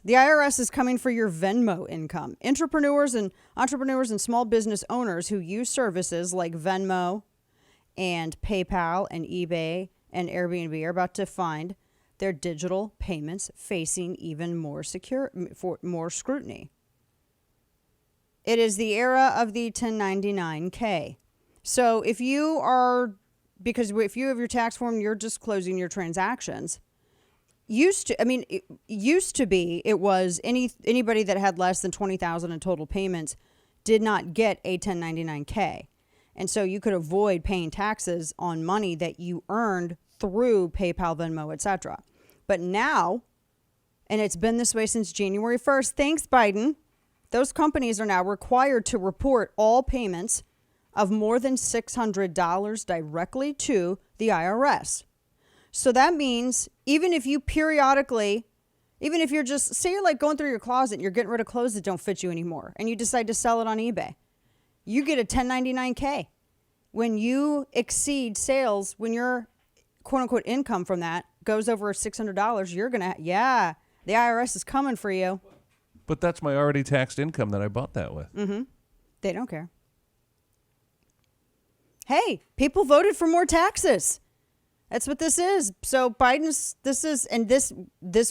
The IRS is coming for your Venmo income. Entrepreneurs and small business owners who use services like Venmo and PayPal and eBay and Airbnb are about to find their digital payments facing even more scrutiny. It is the era of the 1099K. So if you have your tax form, you're disclosing your transactions. It was anybody that had less than $20,000 in total payments did not get a 1099K. And so you could avoid paying taxes on money that you earned through PayPal, Venmo, etc. But now, and it's been this way since January 1st, thanks Biden, those companies are now required to report all payments of more than $600 directly to the IRS. So that means even if you're just, say you're like going through your closet and you're getting rid of clothes that don't fit you anymore and you decide to sell it on eBay, you get a 1099K. When you exceed sales, when your quote unquote income from that goes over $600, the IRS is coming for you. But that's my already taxed income that I bought that with. Mm-hmm. They don't care. Hey, people voted for more taxes. That's what this is. So this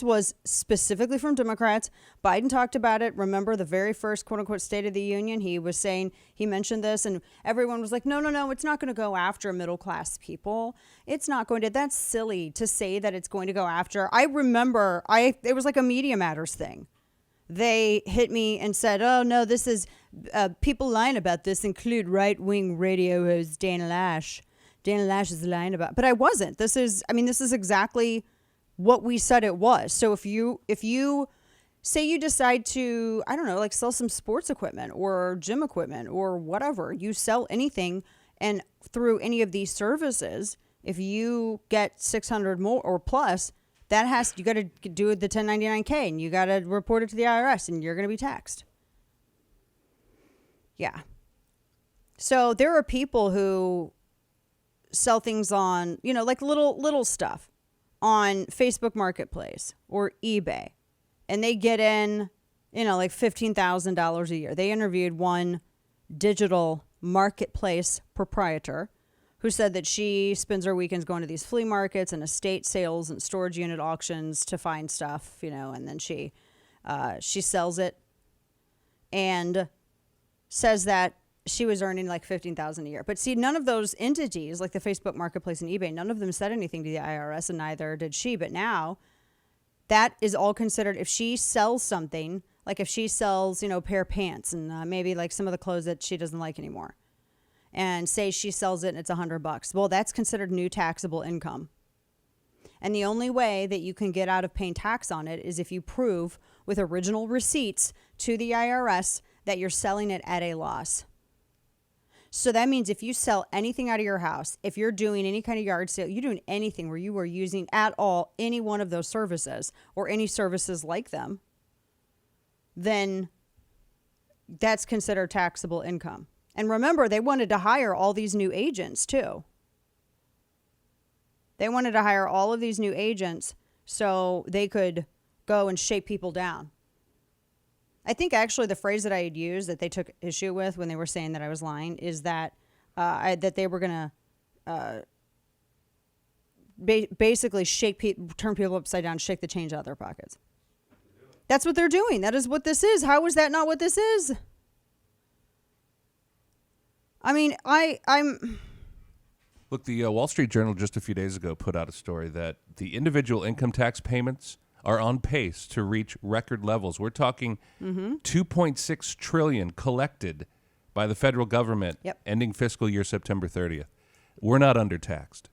was specifically from Democrats. Biden talked about it. Remember the very first quote unquote State of the Union? He mentioned this and everyone was like, no, it's not going to go after middle class people. It's not going to, that's silly to say that it's going to go after. I remember it was like a Media Matters thing. They hit me and said, oh no, this is, people lying about this include right-wing radio host Dana Loesch. Dana Loesch is lying about, but I wasn't. This is exactly what we said it was. So if you say you decide to, I don't know, like sell some sports equipment or gym equipment or whatever, you sell anything and through any of these services, if you get 600 more or plus, you got to do the 1099K and you got to report it to the IRS and you're going to be taxed. Yeah. So there are people who sell things on, like little stuff on Facebook Marketplace or eBay. And they get in, like $15,000 a year. They interviewed one digital marketplace proprietor who said that she spends her weekends going to these flea markets and estate sales and storage unit auctions to find stuff, and then she sells it and says that she was earning like $15,000 a year. But see, none of those entities, like the Facebook Marketplace and eBay, none of them said anything to the IRS, and neither did she. But now that is all considered, if she sells something, like if she sells, a pair of pants and maybe like some of the clothes that she doesn't like anymore, and say she sells it and it's $100. Well, that's considered new taxable income. And the only way that you can get out of paying tax on it is if you prove with original receipts to the IRS that you're selling it at a loss. So that means if you sell anything out of your house, if you're doing any kind of yard sale, you're doing anything where you are using at all any one of those services or any services like them, then that's considered taxable income. And remember, they wanted to hire all these new agents too. They wanted to hire all of these new agents so they could go and shake people down. I think actually the phrase that I had used that they took issue with when they were saying that I was lying is that that they were going to basically turn people upside down, shake the change out of their pockets. That's what they're doing. That is what this is. How is that not what this is? I mean, I'm... Look, the Wall Street Journal just a few days ago put out a story that the individual income tax payments are on pace to reach record levels. We're talking $2.6 trillion collected by the federal government ending fiscal year September 30th. We're not undertaxed.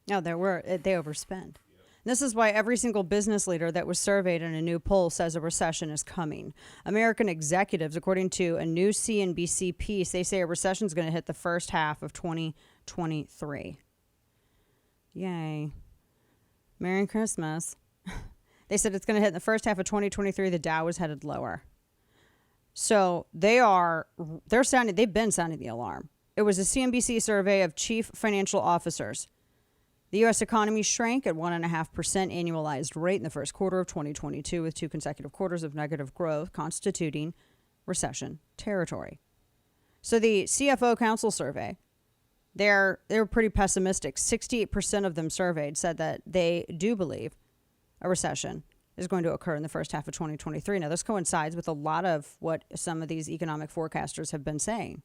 No, they overspend. This is why every single business leader that was surveyed in a new poll says a recession is coming. American executives, according to a new CNBC piece, they say a recession is going to hit the first half of 2023. Yay. Merry Christmas. They said it's going to hit in the first half of 2023. The Dow is headed lower. So they've been sounding the alarm. It was a CNBC survey of chief financial officers. The U.S. economy shrank at 1.5% annualized rate in the first quarter of 2022, with 2 consecutive quarters of negative growth, constituting recession territory. So the CFO Council survey, they were pretty pessimistic. 68% of them surveyed said that they do believe a recession is going to occur in the first half of 2023. Now, this coincides with a lot of what some of these economic forecasters have been saying.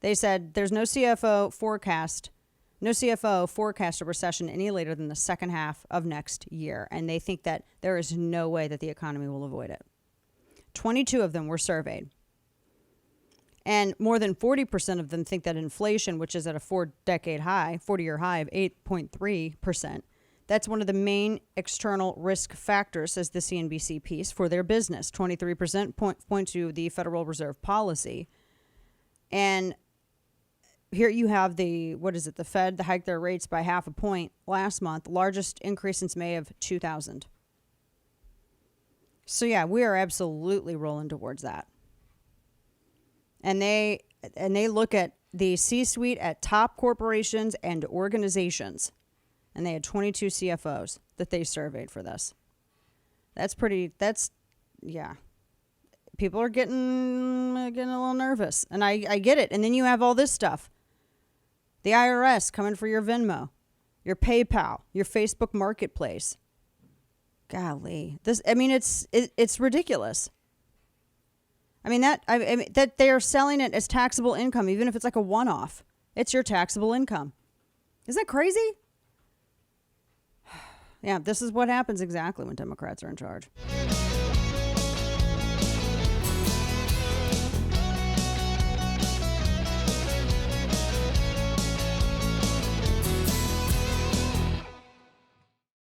They said there's no CFO forecast a recession any later than the second half of next year, and they think that there is no way that the economy will avoid it. 22 of them were surveyed. And more than 40% of them think that inflation, which is at a 40-year high of 8.3%, that's one of the main external risk factors, says the CNBC piece, for their business. 23% point to the Federal Reserve policy. And here you have the Fed, they hiked their rates by 0.5 point last month, largest increase since May of 2000. So yeah, we are absolutely rolling towards that. And they look at the C-suite at top corporations and organizations, and they had 22 CFOs that they surveyed for this. Yeah. People are getting a little nervous, and I get it. And then you have all this stuff. The IRS coming for your Venmo, your PayPal, your Facebook Marketplace. Golly, it's ridiculous. That they are selling it as taxable income, even if it's like a one-off. It's your taxable income. Isn't that crazy? Yeah, this is what happens exactly when Democrats are in charge.